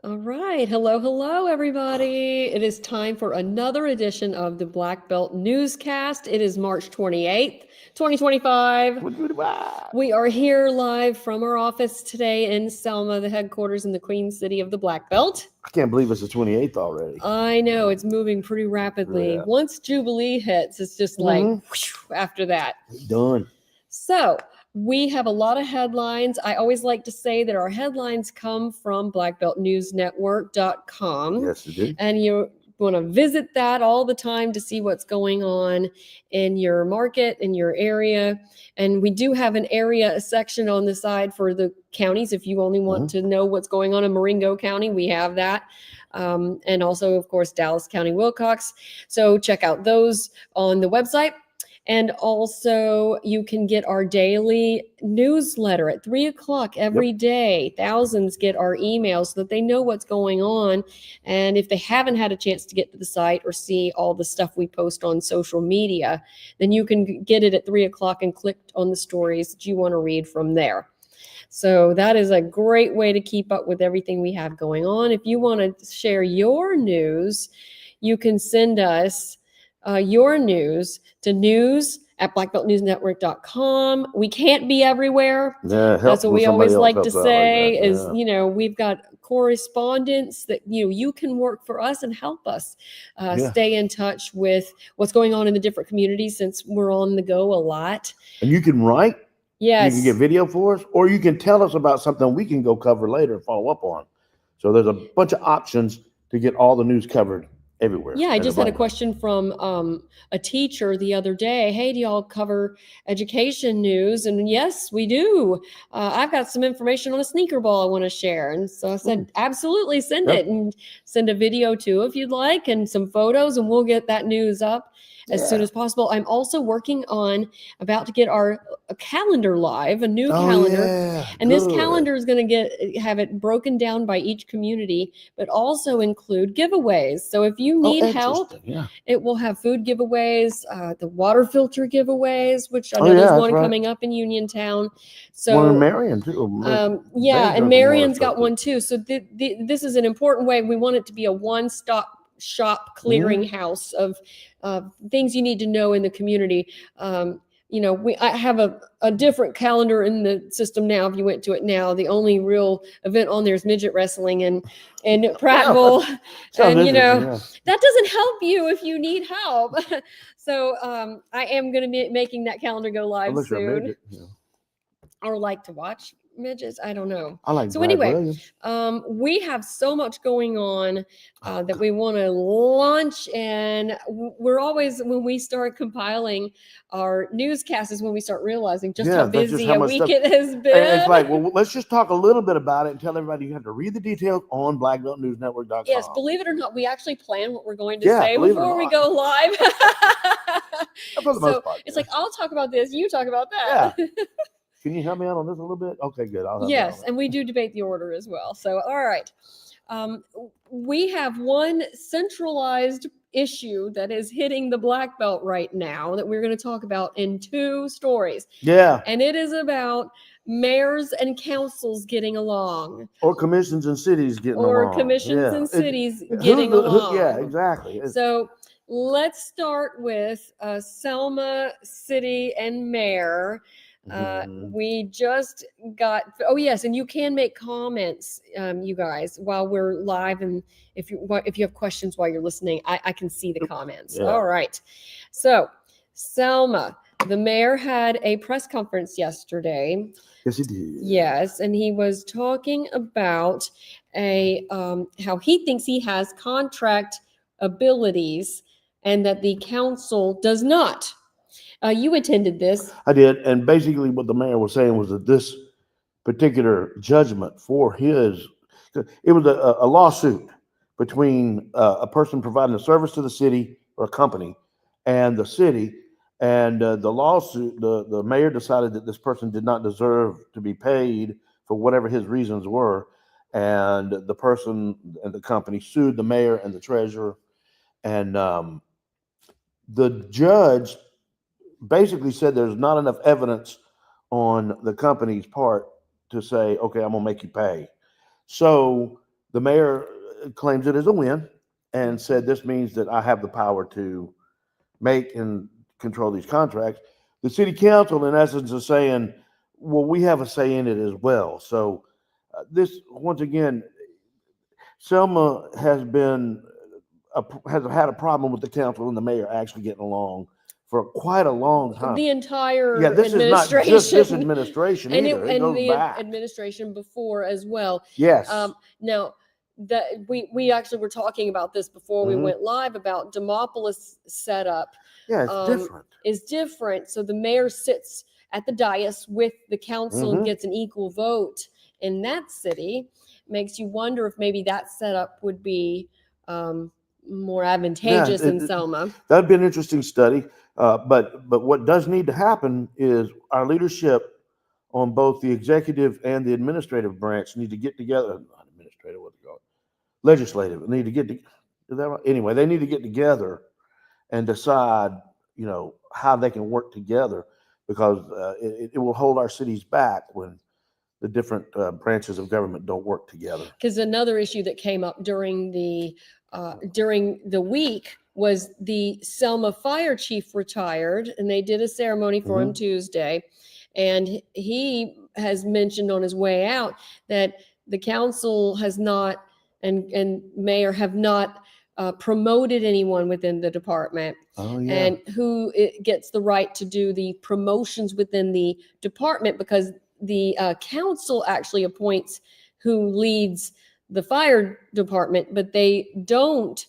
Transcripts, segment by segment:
All right. Hello, hello, everybody. It is time for another edition of the Black Belt Newscast. It is March 28th, 2025. We are here live from our office today in Selma, the headquarters in the Queen City of the Black Belt. I can't believe it's the 28th already. I know, it's moving pretty rapidly. Yeah. Once Jubilee hits, it's just like whew, after that. Done. So we have a lot of headlines. I always like to say that our headlines come from blackbeltnewsnetwork.com. Yes, it do. And you want to visit that all the time to see what's going on in your market, in your area. And we do have an area section on the side for the counties. If you only want to know what's going on in Marengo County, we have that. And also, of course, Dallas County, Wilcox. So check out those on the website. And also, you can get our daily newsletter at 3 o'clock every day. Thousands get our emails so that they know what's going on. And if they haven't had a chance to get to the site or see all the stuff we post on social media, then you can get it at 3 o'clock and click on the stories that you want to read from there. So that is a great way to keep up with everything we have going on. If you want to share your news, you can send us your news to news@blackbeltnewsnetwork.com. We can't be everywhere. That's what we always like to say is, we've got correspondence that, you can work for us and help us stay in touch with what's going on in the different communities since we're on the go a lot. And you can write. Yes. You can get video for us, or you can tell us about something we can go cover later and follow up on. So there's a bunch of options to get all the news covered everywhere. Yeah, I just had a question from a teacher the other day. Hey, do y'all cover education news? And yes, we do. I've got some information on a sneaker ball I want to share. And so I said, absolutely send it and send a video too if you'd like and some photos, and we'll get that news up as soon as possible. I'm also working on about to get our calendar live, a new calendar. And this calendar is going to have it broken down by each community, but also include giveaways. So if you need help, it will have food giveaways, the water filter giveaways, which I know there's one coming up in Uniontown. So one in Marion too. and Marion's got one too. So this is an important way. We want it to be a one-stop shop clearinghouse of things you need to know in the community. I have a different calendar in the system now. If you went to it now, the only real event on there is midget wrestling in Prattville. And that doesn't help you if you need help. So I am going to be making that calendar go live soon. Or like to watch midgets, I don't know. So anyway, we have so much going on that we want to launch, and we're always, when we start compiling our newscasts, is when we start realizing just how busy a week it has been. And it's like, well, let's just talk a little bit about it and tell everybody you have to read the details on blackbeltnewsnetwork.com. Yes, believe it or not, we actually plan what we're going to say before we go live. So it's like, I'll talk about this, you talk about that. Yeah. Can you help me out on this a little bit? Okay, good. Yes, and we do debate the order as well. So, all right. We have one centralized issue that is hitting the Black Belt right now that we're going to talk about in two stories. Yeah. And it is about mayors and councils getting along. Or commissions and cities getting along. Or commissions and cities getting along. Yeah, exactly. So let's start with Selma City and Mayor. We just got, yes, and you can make comments, you guys, while we're live, and if you have questions while you're listening, I can see the comments. All right. So Selma, the mayor had a press conference yesterday. Yes, he did. Yes, and he was talking about how he thinks he has contract abilities and that the council does not. You attended this. I did, and basically what the mayor was saying was that this particular judgment for it was a lawsuit between a person providing a service to the city or a company and the city, and the lawsuit, the mayor decided that this person did not deserve to be paid for whatever his reasons were, and the person and the company sued the mayor and the treasurer, and the judge basically said there's not enough evidence on the company's part to say, okay, I'm gonna make you pay. So The mayor claims it as a win and said this means that I have the power to make and control these contracts. The city council, in essence, is saying, well, we have a say in it as well. So this, once again, Selma has has had a problem with the council and the mayor actually getting along for quite a long time. The entire Yeah, this is not just this administration. administration And either. It goes the back. administration before as well. Yes. Now that we actually were talking about this before we Mhm. went live about Demopolis setup Yeah, it's different. is different. So the mayor sits at the dais with the council and Mhm. gets an equal vote in that city. Makes you wonder if maybe that setup would be more advantageous in Selma. That'd be an interesting study. But what does need to happen is our leadership on both the executive and the administrative branch need to get together. Not administrative, what they call it, legislative. Need to get to, is that right? Anyway, they need to get together and decide, how they can work together, because it will hold our cities back when the different branches of government don't work together. Because another issue that came up during the week was the Selma fire chief retired, and they did a ceremony for him Tuesday. And he has mentioned on his way out that the council has not and mayor have not promoted anyone within the department. Oh, yeah. And who gets the right to do the promotions within the department, because the council actually appoints who leads the fire department, but they don't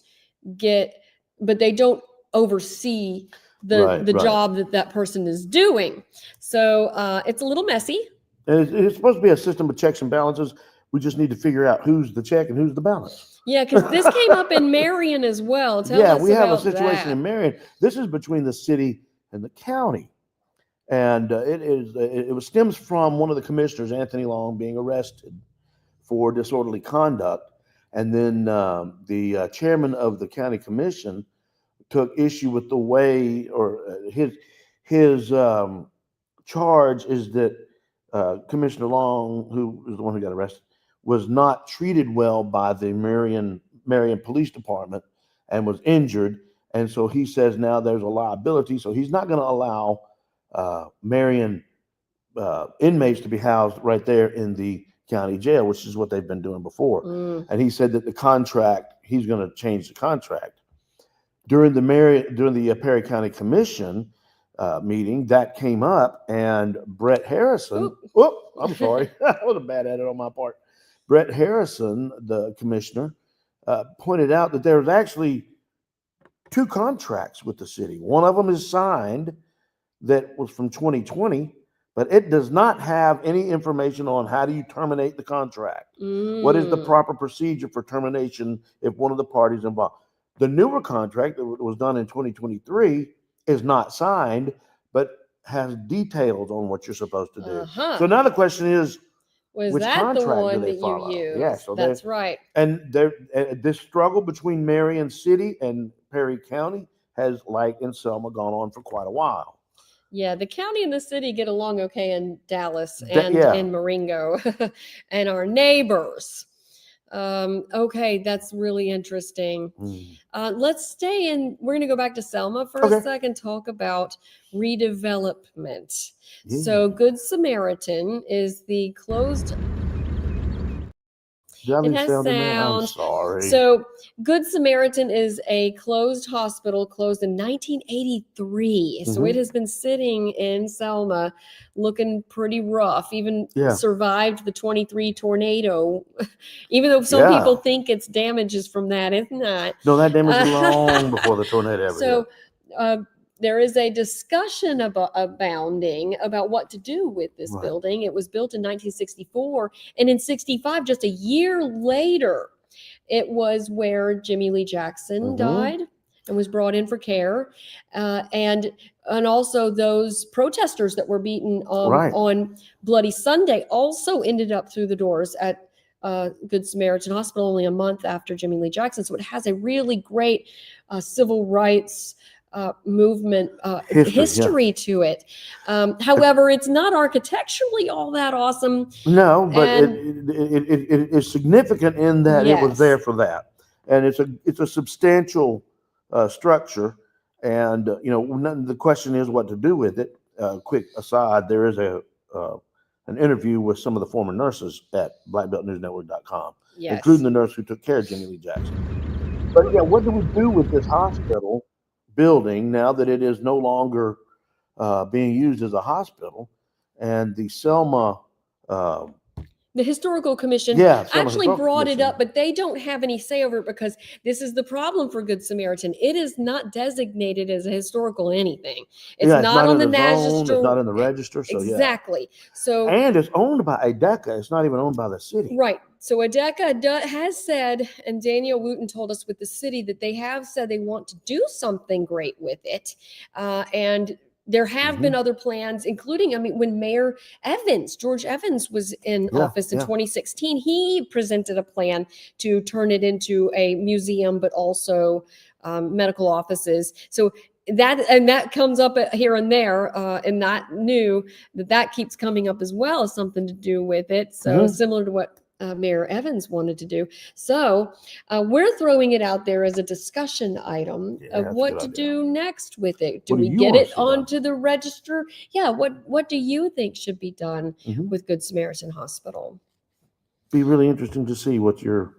oversee the job that person is doing. So it's a little messy. And it's supposed to be a system of checks and balances. We just need to figure out who's the check and who's the balance. Yeah, because this came up in Marion as well. Tell us we have a about situation that. in Marion. This is between the city and the county. And it stems from one of the commissioners, Anthony Long, being arrested for disorderly conduct. And then the chairman of the county commission took issue with the way, or his charge is that Commissioner Long, who is the one who got arrested, was not treated well by the Marion Police Department and was injured. And so he says now there's a liability. So he's not going to allow Marion inmates to be housed right there in the county jail, which is what they've been doing before. And he said that he's going to change the contract. During the Perry County Commission meeting, that came up, and Brett Harrison, I'm sorry, that was a bad edit on my part. Brett Harrison, the commissioner, pointed out that there's actually 2 contracts with the city. One of them is signed that was from 2020, but it does not have any information on how do you terminate the contract. What is the proper procedure for termination if one of the parties involved? The newer contract that was done in 2023 is not signed, but has details on what you're supposed to do. So now the question is, which that contract the one do they that follow? you used? Yeah, so that's right. And this struggle between Marion City and Perry County has, like in Selma, gone on for quite a while. Yeah, the county and the city get along okay in Dallas and in Marengo and our neighbors. Okay, that's really interesting. Let's stay in. We're going to go back to Selma for a second, talk about redevelopment. So Good Samaritan is the closed... It has sound. I'm sorry. So Good Samaritan is a closed hospital, closed in 1983. So it has been sitting in Selma looking pretty rough, even survived the 23 tornado, even though some people think its damage is from that. It's not. No, that damage is long before the tornado ever hit. There is a discussion abounding about what to do with this building. It was built in 1964, and in 65, just a year later, it was where Jimmy Lee Jackson died and was brought in for care, and also those protesters that were beaten on Bloody Sunday also ended up through the doors at Good Samaritan Hospital only a month after Jimmy Lee Jackson. So it has a really great civil rights movement History, to it. However, it's not architecturally all that awesome. No, but And it is significant in that it was there yes, for that, and it's a substantial structure, and the question is what to do with it. Quick aside, there is an interview with some of the former nurses at blackbeltnewsnetwork.com, including yes. the nurse who took care of Jimmy Lee Jackson. But yeah, what do we do with this hospital building now that it is no longer being used as a hospital? And the Selma, uh, The historical commission Selma actually Historical brought it Commission, up, but they don't have any say over it because this is the problem for Good Samaritan. It is not designated as a historical anything. It's yeah, it's not not on in the the zone, it's not register. in the register, so yeah. Exactly. So And it's owned by ADECA. It's not even owned by the city. right. So ADECA has said, and Daniel Wooten told us with the city that they have said they want to do something great with it. And there have been other plans, including, I mean, when Mayor George Evans was in Yeah, office in yeah. 2016, he presented a plan to turn it into a museum, but also medical offices. So that comes up here and there, and not new that keeps coming up as well as something to do with it. So similar to what Mayor Evans wanted to do. So we're throwing it out there as a discussion item Yeah, of that's a what good to idea. do next with it. Do What do we you get want to it see done? onto the register? Yeah. What do you think should be done with Good Samaritan Hospital? Be really interesting to see what your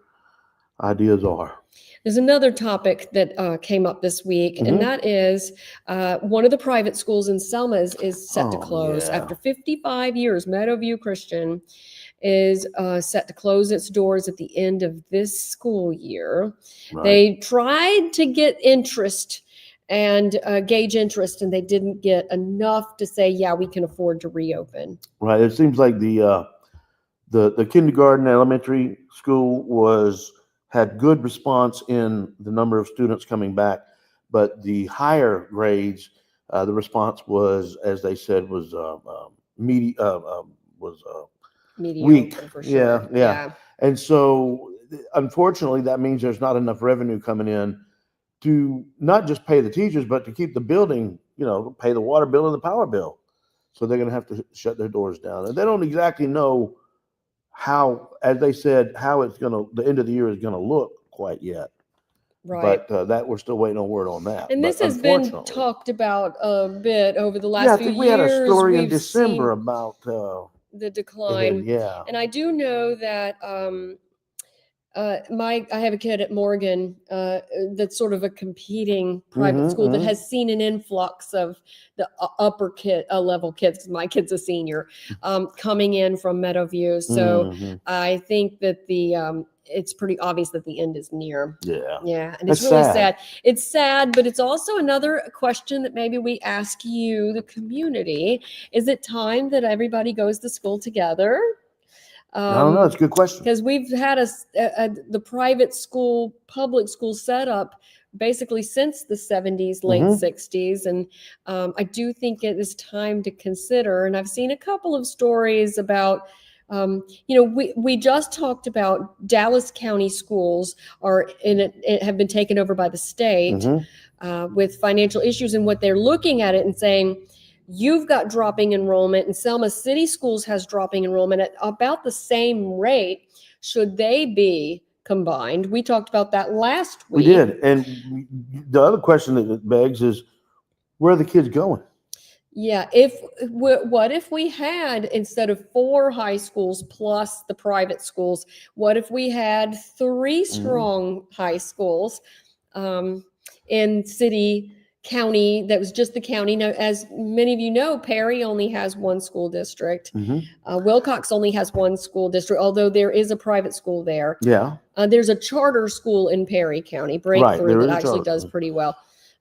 ideas are. There's another topic that came up this week, and that is one of the private schools in Selma is set to close yeah. after 55 years. Meadowview Christian is set to close its doors at the end of this school year. Right. They tried to get interest and gauge interest, and they didn't get enough to say, yeah, we can afford to reopen. Right. It seems like the kindergarten elementary school had good response in the number of students coming back, but the higher grades, the response was, as they said, was mediocre, weak. For sure. Yeah. And so, unfortunately, that means there's not enough revenue coming in to not just pay the teachers, but to keep the building, pay the water bill and the power bill. So they're going to have to shut their doors down, and they don't exactly know how, as they said, how the end of the year is going to look quite yet. Right. But that we're still waiting on word on that. And this has been talked about a bit over the last few years. We had a story in December about the decline. Yeah. And I do know that I have a kid at Morgan that's sort of a competing private school that has seen an influx of the upper level kids, because my kid's a senior, coming in from Meadowview. So I think that it's pretty obvious that the end is near. Yeah. And it's really sad. It's sad, but it's also another question that maybe we ask you, the community. Is it time that everybody goes to school together? I don't know. It's a good question. Because we've had the private school, public school setup basically since the 70s, late 60s. And I do think it is time to consider. And I've seen a couple of stories about, we just talked about Dallas County schools have been taken over by the state with financial issues, and what they're looking at it and saying, you've got dropping enrollment, and Selma City Schools has dropping enrollment at about the same rate. Should they be combined? We talked about that last week. We did. And the other question that it begs is, where are the kids going? Yeah. What if we had, instead of 4 high schools plus the private schools, what if we had 3 strong high schools in county that was just the county? Now, as many of you know, Perry only has 1 school district. Wilcox only has 1 school district, although there is a private school there. Yeah. There's a charter school in Perry County, Breakthrough, that actually does pretty well.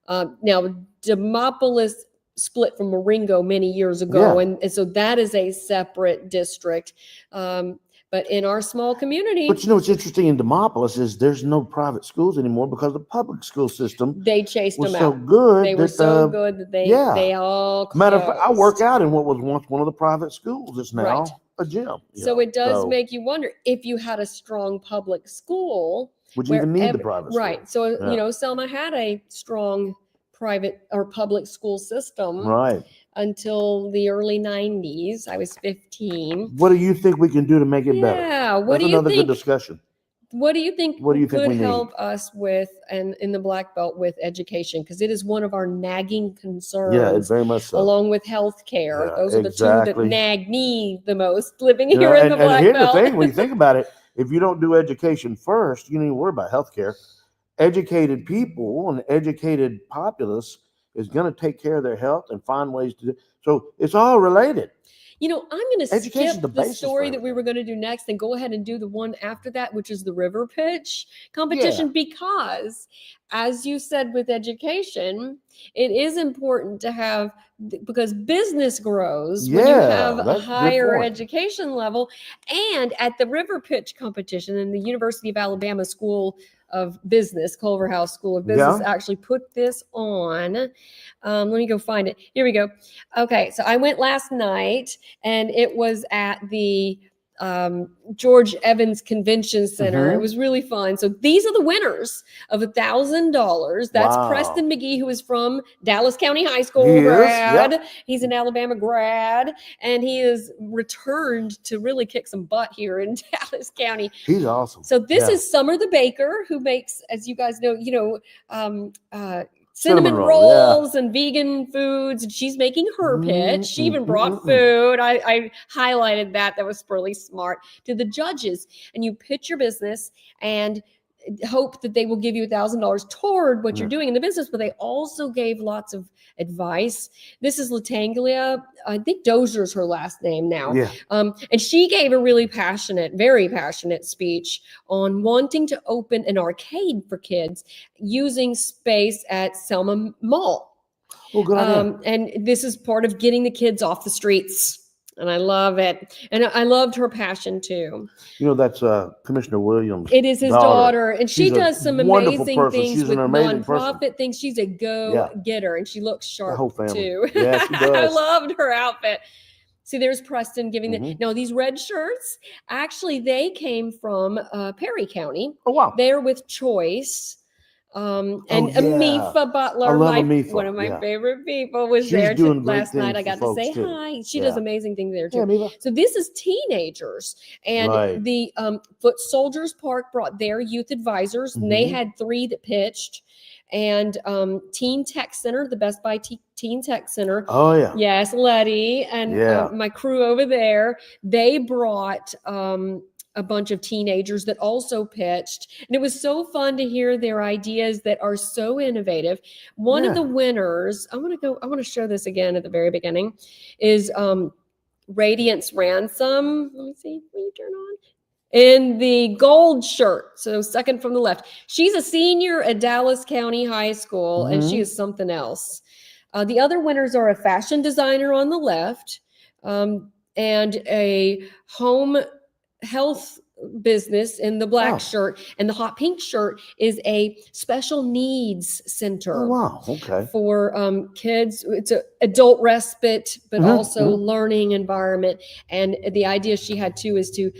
Now, Demopolis split from Marengo many years ago, and so that is a separate district. But in our small community. But what's interesting in Demopolis is there's no private schools anymore because the public school system they chased them out. So good. They were so good that they all closed. Matter of fact, I work out in what was once one of the private schools. It's now a gym. So it does make you wonder, if you had a strong public school, would you even need the private school? Right. So Selma had a strong private or public school system Right. until the early 90s. I was 15. What do you think we can do to make it better? Yeah. What That's do you another good think? discussion. What do you think What do you think could we need? help us with, and in the Black Belt, with education? Because it is one of our nagging Yeah, concerns, very much so. along with healthcare. Yeah, Those are the two that exactly. nag me the most living You know, here in the and Black here's Belt. the thing: when you think about it, if you don't do education first, you don't even worry about healthcare. Educated people and educated populace is going to take care of their health and find ways to do. So it's all related. You know, I'm going to Education's skip the the basis for story that we everything. were going to do next and go ahead and do the one after that, which is the river pitch competition, because, as you said with education, it is important to have, because business grows when you have a that's a good higher point. education level. And at the river pitch competition in the University of Alabama School of Business, Culver House School of Business, Yeah. actually put this on. Let me go find it. Here we go. Okay, so I went last night, and it was at the George Evans Convention Center. It Mhm. was really fun. So these are the winners of $1,000. That's Wow. Preston McGee, who is from Dallas County High School He is, grad. yep. He's an Alabama grad, and he has returned to really kick some butt here in Dallas County. He's awesome. So this Yeah. is Summer the baker, who makes, as you guys know, cinnamon roll, rolls and vegan foods, and she's making her pitch. She even Mm, brought food. I highlighted that. That was really smart. To the judges, and you pitch your business and hope that they will give you $1,000 toward what you're Yeah. doing in the business, but they also gave lots of advice. This is Latanglia. I think Dozier's her last name now. Yeah. And she gave a really passionate, very passionate speech on wanting to open an arcade for kids using space at Selma Mall. Oh, good idea. And this is part of getting the kids off the streets. And I love it. And I loved her passion too. You know, that's Commissioner Williams. It is his daughter. And she She's a does some wonderful amazing person. things She's with an amazing person. nonprofit things. She's a go-getter, and she looks sharp whole family. too. Yeah, she I does. loved her outfit. See, there's Preston giving Mhm. now these red shirts. Actually, they came from Perry County. Oh, wow. They're with Choice. And yeah. Amifa Butler, I love Amifa, one of my yeah. favorite people, was She's there doing great last night. I things got for to say folks, too. hi. She does Yeah. amazing things there too. Yeah, Amifa. So this is teenagers, and Right. the Foot Soldiers Park brought their youth advisors, and they Mhm. had 3 that pitched. And Teen Tech Center, the Best Buy Teen Tech Center. Oh, yeah. Yes, Letty and Yeah. my crew over there, they brought a bunch of teenagers that also pitched. And it was so fun to hear their ideas that are so innovative. One of Yeah. the winners, I want to show this again at the very beginning, is Radiance Ransom. Let me see, will you turn on? In the gold shirt, so second from the left. She's a senior at Dallas County High School, and she Mhm. is something else. The other winners are a fashion designer on the left, and a home health business in the black Oh. shirt, and the hot pink shirt is a special needs center. Oh, wow. Okay. For kids. It's an adult respite, but Mhm, also mhm. learning environment. And the idea she had too is to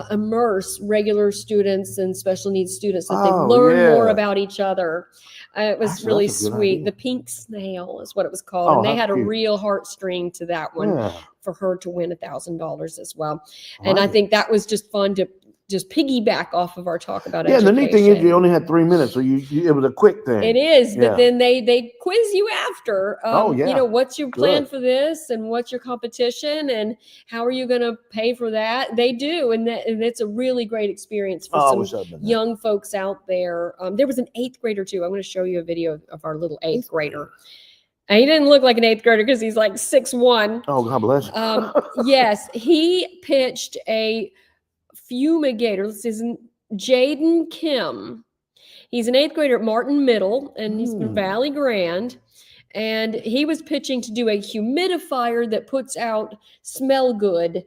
immerse regular students and special needs students, so that they Oh, learn more yeah. about each other. It was That's really a good sweet. idea. The Pink Snail is what it was called. Oh, And they how had a cute. real heartstring to that one Yeah. for her to win $1,000 as well. I And I like it. think that was just fun to just piggyback off of our talk about Yeah, and education. the neat thing is you only had 3 minutes, so it was a quick thing. It is, Yeah. but then they quiz you after. Oh, yeah. What's your plan Good. for this, and what's your competition, and how are you going to pay for that? They do, and it's a really great experience for Oh, I some wish I'd been there. young folks out there. There was an 8th grader too. I'm going to show you a video of our little 8th grader. And he didn't look like an 8th grader because he's like 6'1". Oh, God bless you. Yes, he pitched a fumigator. This is Jaden Kim. He's an 8th grader at Martin Middle, and he's from Valley Grand. And he was pitching to do a humidifier that puts out smell good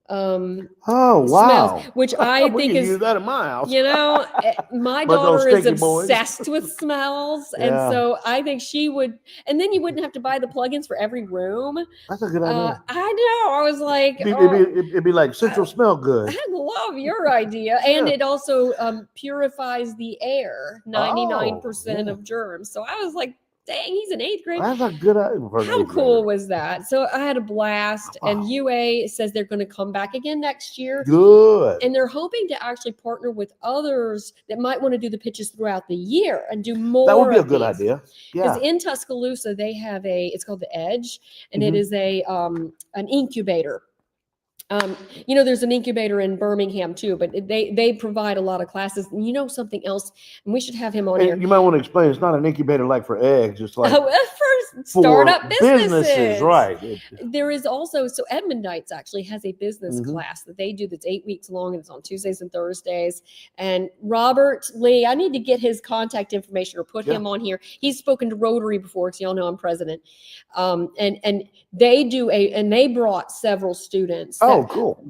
Oh, wow. smells, which I We think can is, use that in my house. my But those daughter is stinky boys. obsessed with smells. And Yeah. so I think she would, and then you wouldn't have to buy the plugins for every room. That's a good idea. I know. I was like, It'd be like Central Smell Good. I love your idea. And Yeah. it also purifies the air, 99% yeah. of germs. So I was like, dang, he's in 8th grade. That's a good idea. How cool was that? So I had a blast. Wow. And UA says they're going to come back again next year. Good. And they're hoping to actually partner with others that might want to do the pitches throughout the year and do more. That would be a of good these. idea. Because Yeah. in Tuscaloosa, they have it's called the Edge, and it Mhm. is an incubator. There's an incubator in Birmingham too, but they provide a lot of classes. And something else, and we should have him on here. And you might want to explain. It's not an incubator like for eggs. It's like for startup businesses, right? There is also Edmondites actually has a business Mhm. class that they do that's 8 weeks long, and it's on Tuesdays and Thursdays. And Robert Lee, I need to get his contact information or put him on here. He's spoken to Rotary before, because y'all know I'm president. And they do and they brought several students. Oh, cool.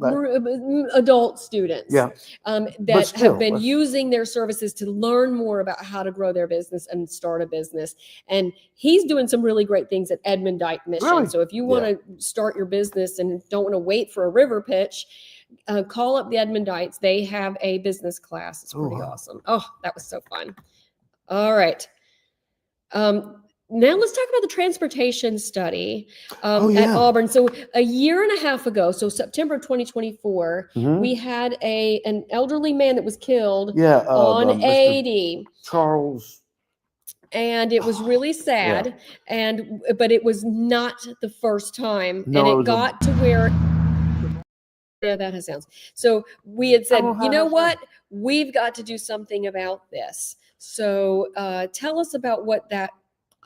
Adult students. Yeah. That have been using their services to learn more about how to grow their business and start a business. And he's doing some really great things at Edmondite Mission. Really? So if you want to start your business and don't want to wait for a river pitch, call up the Edmondites. They have a business class. It's pretty awesome. Oh, that was so fun. All right. Now let's talk about the transportation study at Auburn. So a year and a half ago, so September 2024, we had an elderly man that was killed on 80. Charles. And it was really sad. But it was not the first time. No, and it got to where that has sounds. So we had said, you know what? We've got to do something about this. So tell us about what that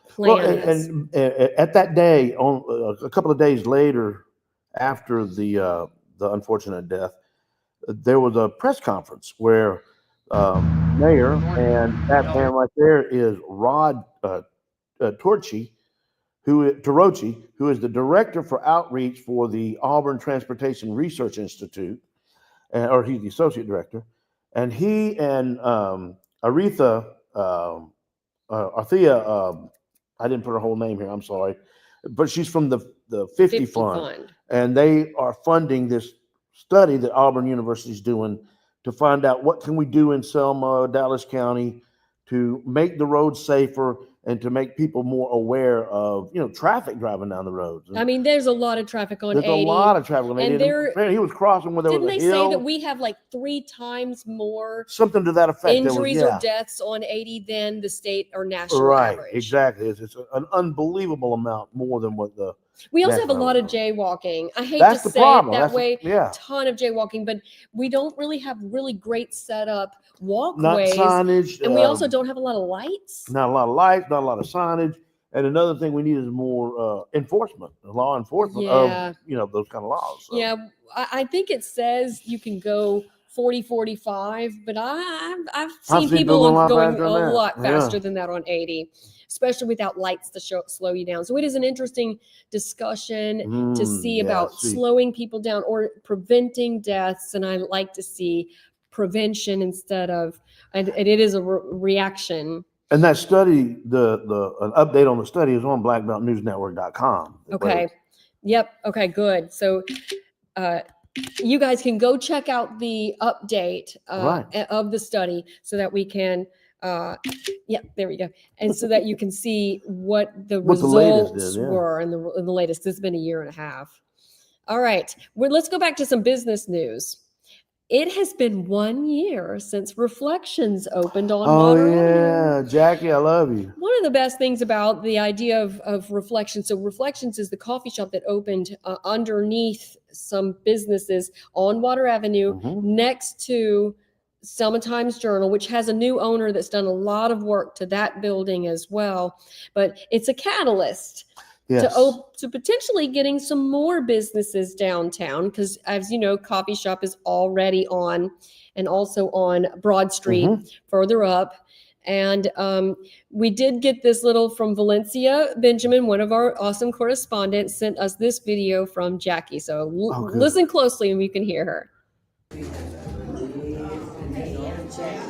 plan is. And at that day, on a couple of days later, after the unfortunate death, there was a press conference where Mayor, and that man right there is Rod Torchy, who is the director for outreach for the Auburn Transportation Research Institute, or he's the associate director, and he and Althea, I didn't put her whole name here, I'm sorry, but she's from the 50 Fund, and they are funding this study that Auburn University is doing to find out what can we do in Selma, Dallas County, to make the roads safer and to make people more aware of, traffic driving down the roads. I mean, there's a lot of traffic on 80. There's a lot of traffic on 80. And he was crossing where there was a hill. Didn't they say that we have like 3 times more something to that effect injuries or deaths on 80 than the state or national average? Right, exactly. It's an unbelievable amount more than what the. We also have a lot of jaywalking. I hate to say it that way. Ton of jaywalking, but we don't really have really great setup walkways. Not signage. And we also don't have a lot of lights. Not a lot of lights, not a lot of signage. And another thing we need is more enforcement, law enforcement of, those kind of laws. So. Yeah, I think it says you can go 40, 45, but I've seen people going a lot faster than that on 80. Especially without lights to slow you down. So it is an interesting discussion to see about slowing people down or preventing deaths. And I like to see prevention instead of, and it is a reaction. And that study, an update on the study is on blackbeltnewsnetwork.com. Okay. Yep. Okay, good. So you guys can go check out the update of the study so that we can there we go. And so that you can see what the results were in the latest. It's been a year and a half. All right. Let's go back to some business news. It has been 1 year since Reflections opened on Water Avenue. Jackie, I love you. One of the best things about the idea of Reflections, so Reflections is the coffee shop that opened underneath some businesses on Water Avenue next to Selma Times-Journal, which has a new owner that's done a lot of work to that building as well. But it's a catalyst to potentially getting some more businesses downtown because, as you know, coffee shop is already on and also on Broad Street further up. And we did get this little from Valencia. Benjamin, one of our awesome correspondents, sent us this video from Jackie. So listen closely and you can hear her.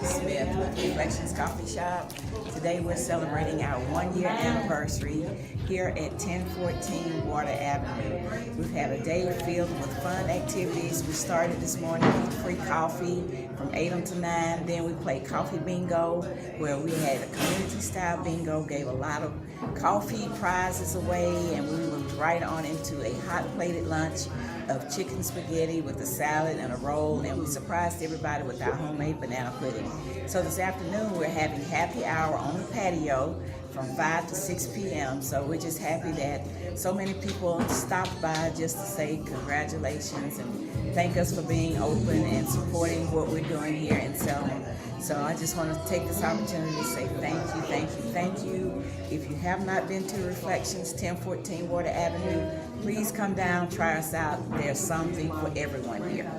Smith with Reflections Coffee Shop. Today we're celebrating our 1-year anniversary here at 1014 Water Avenue. We've had a day filled with fun activities. We started this morning with free coffee from 8 until 9. Then we played coffee bingo, where we had a community style bingo, gave a lot of coffee prizes away, and we moved right on into a hot plated lunch of chicken spaghetti with a salad and a roll, and we surprised everybody with our homemade banana pudding. So this afternoon we're having happy hour on the patio from 5 to 6 p.m. So we're just happy that so many people stopped by just to say congratulations and thank us for being open and supporting what we're doing here in Selma. So I just want to take this opportunity to say thank you, thank you, thank you. If you have not been to Reflections, 1014 Water Avenue, please come down, try us out. There's something for everyone here.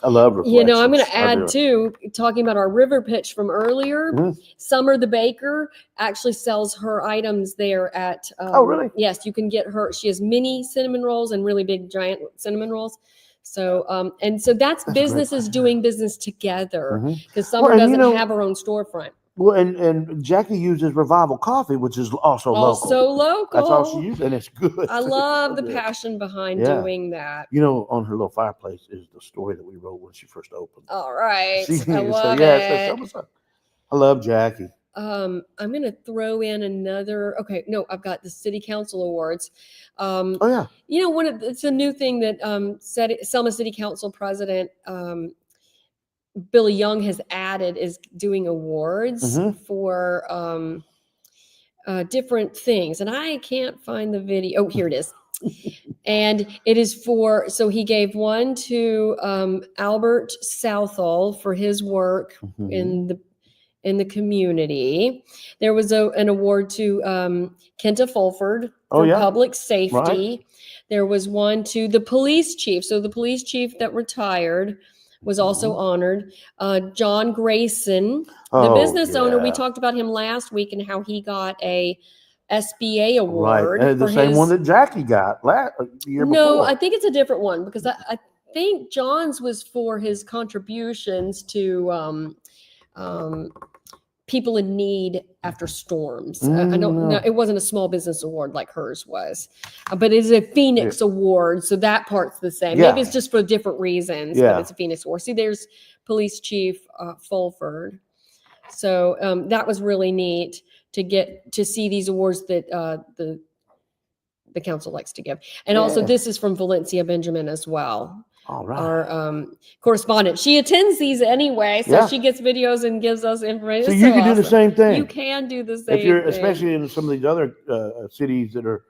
I love Reflections. You know, I'm going to add too, talking about our river pitch from earlier. Summer the baker actually sells her items there at. Oh, really? Yes, you can get her. She has mini cinnamon rolls and really big giant cinnamon rolls. So, and so that's businesses doing business together, because Summer doesn't have her own storefront. Well, and Jackie uses Revival Coffee, which is also local. That's all she uses, and it's good. I love the passion behind doing that. You know, on her little fireplace is the story that we wrote when she first opened. All right. I love it. I love Jackie. I'm going to throw in another. Okay, no, I've got the City Council Awards. You know, it's a new thing that Selma City Council President Billy Young has added, is doing awards for different things, and I can't find the video. Oh, here it is. And it is for, so he gave one to Albert Southall for his work in the community. There was an award to Kenta Fulford for public safety. Right. There was one to the police chief. So the police chief that retired was also honored. John Grayson, the business owner, we talked about him last week and how he got a SBA award. Right. The same one that Jackie got last year before. No, I think it's a different one, because I think John's was for his contributions to people in need after storms. I don't know. It wasn't a small business award like hers was, but it's a Phoenix award. So that part's the same. Maybe it's just for different reasons, but it's a Phoenix award. See, there's Police Chief Fulford. So that was really neat to get to see these awards that the council likes to give. And also this is from Valencia Benjamin as well. All right. Our correspondent. She attends these anyway, so she gets videos and gives us information. So you can do the same thing. You can do the same if you're, thing. Especially in some of these other cities that are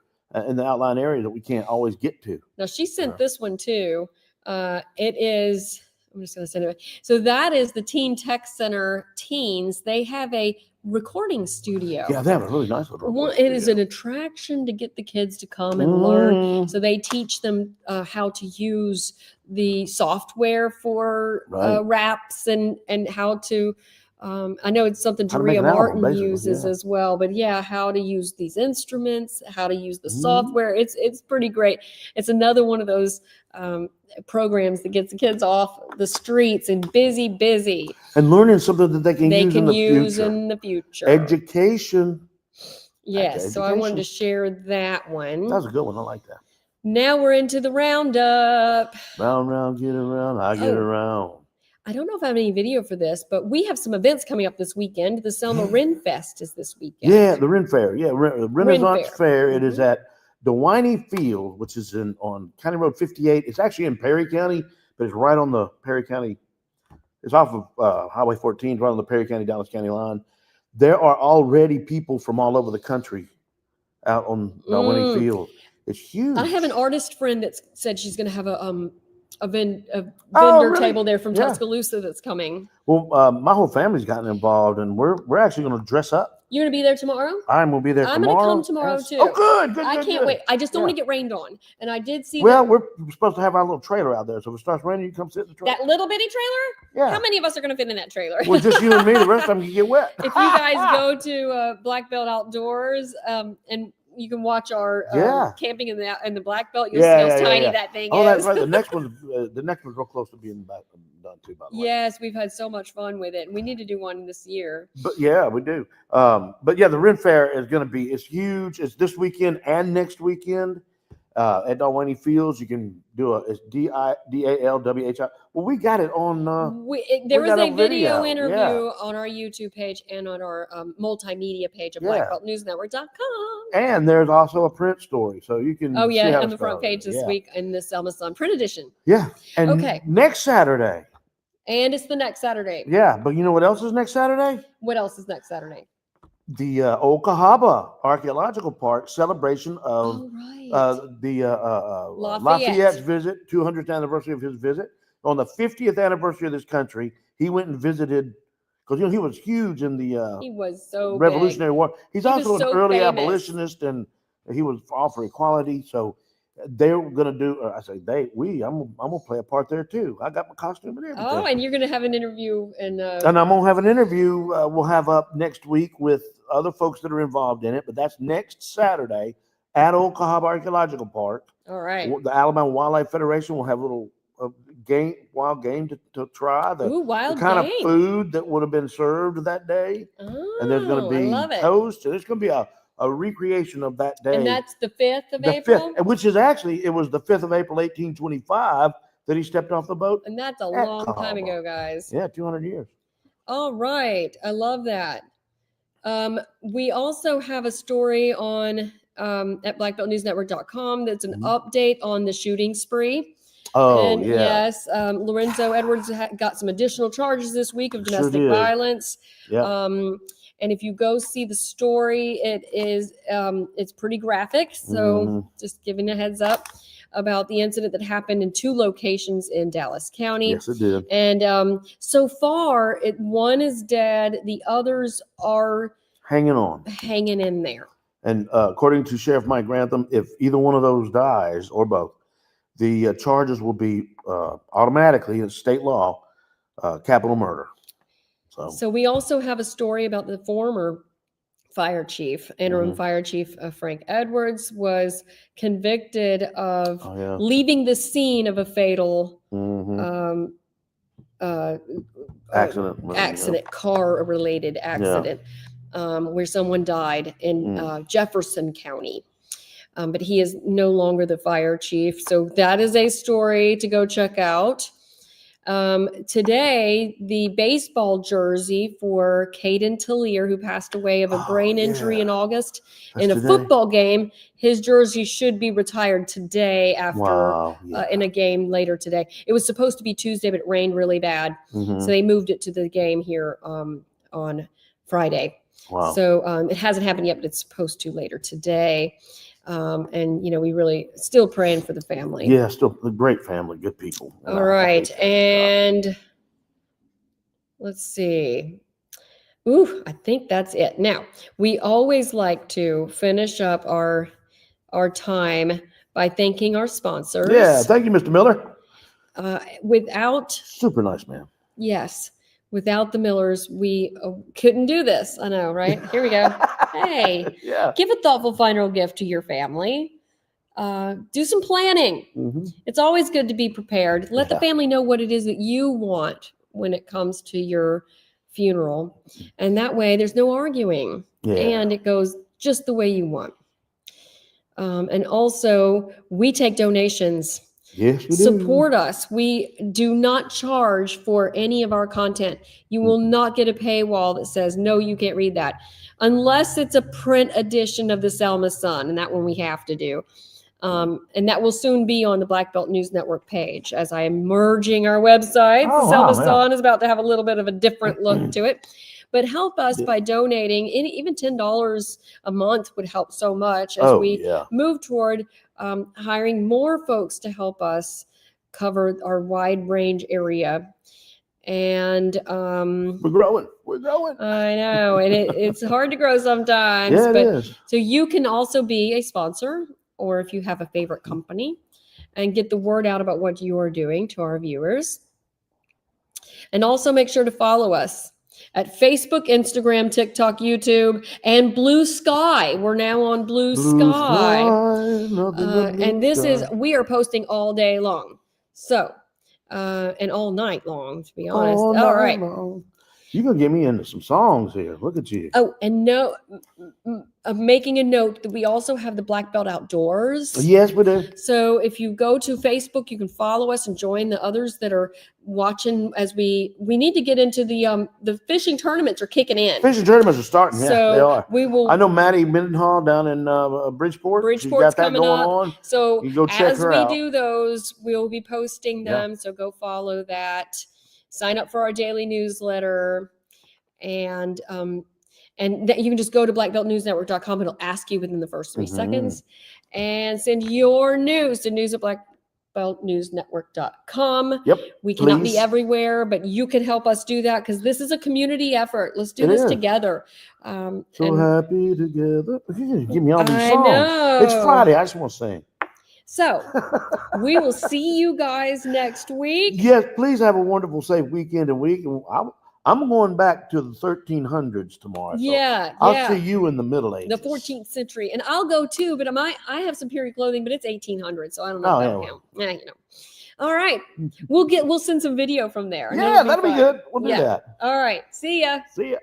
in the outlying area that we can't always get to. Now, she sent this one too. It is, I'm just going to send it. So that is the Teen Tech Center Teens. They have a recording studio. Yeah, they have a really nice little one. It is an attraction to get the kids to come and learn. So they teach them how to use the software for raps and how to. I know it's something Taria Martin uses as well, but how to use these instruments, how to use the software. It's pretty great. It's another one of those programs that gets the kids off the streets and busy and learning something that they can use in the future. Education. Yes. So I wanted to share that one. That was a good one. I like that. Now we're into the roundup. Round, get around. I get around. I don't know if I have any video for this, but we have some events coming up this weekend. The Selma Renfest is this weekend. Yeah, the Ren Fair. Yeah, Renaissance Fair. It is at DeWiney Field, which is on County Road 58. It's actually in Perry County, but it's right on the Perry County. It's off of Highway 14, right on the Perry County, Dallas County line. There are already people from all over the country out on DeWiney Field. It's huge. I have an artist friend that said she's going to have a vendor table there from Tuscaloosa that's coming. Well, my whole family's gotten involved, and we're actually going to dress up. You're going to be there tomorrow? I'm going to be there tomorrow. I'm going to come tomorrow too. Oh, good. I can't wait. I just don't want to get rained on. And I did see. Well, we're supposed to have our little trailer out there, so if it starts raining, you come sit in the trailer. That little bitty trailer? Yeah. How many of us are going to fit in that trailer? Well, just you and me. The rest of them can get wet. If you guys go to Black Belt Outdoors and you can watch our camping in the Black Belt. You'll see how tiny that thing is. Oh, that's right. The next one's real close to being back done too, by the way. Yes, we've had so much fun with it. We need to do one this year. But yeah, we do. But yeah, the Ren Fair is going to be, it's huge. It's this weekend and next weekend at Dalwhinnie Fields. You can do it's DIDALWHI. Well, we got it on. There we was got a a video video, interview yeah. on our YouTube page and on our multimedia page of Yeah. blackbeltnewsnetwork.com. And there's also a print story. So you can Oh, see yeah, how on it's the front done. page this Yeah. week in the Selma Sun print edition. Yeah. And Okay. next Saturday. And it's the next Saturday. Yeah. But you know what else is next Saturday? What else is next Saturday? The Old Cahaba Archaeological Park celebration of Oh, right. the Lafayette. Lafayette's visit, 200th anniversary of his visit. On the 50th anniversary of this country, he went and visited, because he was huge in the He was so Revolutionary War. He's He was also so an early famous. abolitionist, and he was all for equality. So they're gonna do. I say they. I'm gonna play a part there too. I got my costume and big. everything. Oh, and you're going to have an interview and And I'm gonna have an interview. We'll have up next week with other folks that are involved in it. But that's next Saturday at Old Cahaba Archaeological Park. all right. The Alabama Wildlife Federation will have a little wild game to try. The Ooh, wild kind game. of food that would have been served that day. Oh, And there's going to I be love it. toast, and it's going to be a recreation of that day. And that's the 5th of the April? 5th, which is actually, it was the 5th of April, 1825, that he stepped off the boat. And that's a at long time Cahaba. ago, guys. Yeah, 200 years. All right. I love that. We also have a story on at blackbeltnewsnetwork.com that's an update on the shooting spree. Oh, And yeah. yes, Lorenzo Edwards got some additional charges this week of Sure domestic did. violence. Yeah. And if you go see the story, it's pretty graphic. So just giving a heads up about the incident that happened in 2 locations in Dallas County. Yes, it did. And so far, one is dead. The others are Hanging on. hanging in there. And according to Sheriff Mike Grantham, if either one of those dies, or both, the charges will be automatically, in state law, capital murder. So we also have a story about the former fire chief, interim fire chief Frank Edwards, was convicted of leaving the scene of a fatal accident, car-related accident, where someone died in Jefferson County. But he is no longer the fire chief. So that is a story to go check out. Today, the baseball jersey for Caden Tallier, who passed away of a brain injury in August in a football game, his jersey should be retired today after in a game later today. It was supposed to be Tuesday, but it rained really bad. So they moved it to the game here on Friday. Wow. So it hasn't happened yet, but it's supposed to later today. And, we really still praying for the family. Yeah, still a great family, good people. All right. And let's see. Ooh, I think that's it. Now, we always like to finish up our time by thanking our sponsors. Yeah, thank you, Mr. Miller. Super nice man. Yes. Without the Millers, we couldn't do this. I know, right? Here we go. Hey, give a thoughtful final gift to your family. Do some planning. It's always good to be prepared. Let the family know what it is that you want when it comes to your funeral. And that way there's no arguing. And it goes just the way you want. And also, we take donations. Yes, we do. Support us. We do not charge for any of our content. You will not get a paywall that says, no, you can't read that. Unless it's a print edition of the Selma Sun, and that one we have to do. And that will soon be on the Black Belt News Network page as I am merging our websites. The Selma Sun is about to have a little bit of a different look to it. But help us by donating. Even $10 a month would help so much as we move toward hiring more folks to help us cover our wide range area. And we're growing. I know, and it's hard to grow sometimes. Yeah, but it is. So you can also be a sponsor, or if you have a favorite company, and get the word out about what you are doing to our viewers. And also make sure to follow us at Facebook, Instagram, TikTok, YouTube, and Blue Sky. We're now on Blue Sky. And we are posting all day long. So and all night long, to be honest. Oh, All no, right. no. You're going to get me into some songs here. Look at you. Oh, and no, making a note that we also have the Black Belt Outdoors. Yes, we do. So if you go to Facebook, you can follow us and join the others that are watching as we need to get into the fishing tournaments are kicking in. Fishing tournaments are starting. Yeah, So they are. we will. I know Maddie Mendenhall down in Bridgeport. She's Bridgeport's got that coming going up. on. So You go check as her we out. do those, we'll be posting Yeah. them. So go follow that. Sign up for our daily newsletter. And that you can just go to blackbeltnewsnetwork.com. It'll ask you within the first 3 seconds, and send your news to news@blackbeltnewsnetwork.com. Yep. We cannot please. be everywhere, but you can help us do that because this is a community effort. Let's do It this is. together. So And happy together. Give me all these I songs. know. It's Friday. I just want to sing. So we will see you guys next week. Yes, please have a wonderful, safe weekend and week. I'm going back to the 1300s tomorrow. So Yeah, I'll see you in the Middle Ages. the 14th century, and I'll go too. But I have some period clothing, but it's 1800, so I don't know. Oh, if yeah, that'll count. Yeah, you know. All right, we'll send some video from there. I know Yeah, it'll that'll be fun. good. We'll do Yeah. that. All right, see ya. See ya.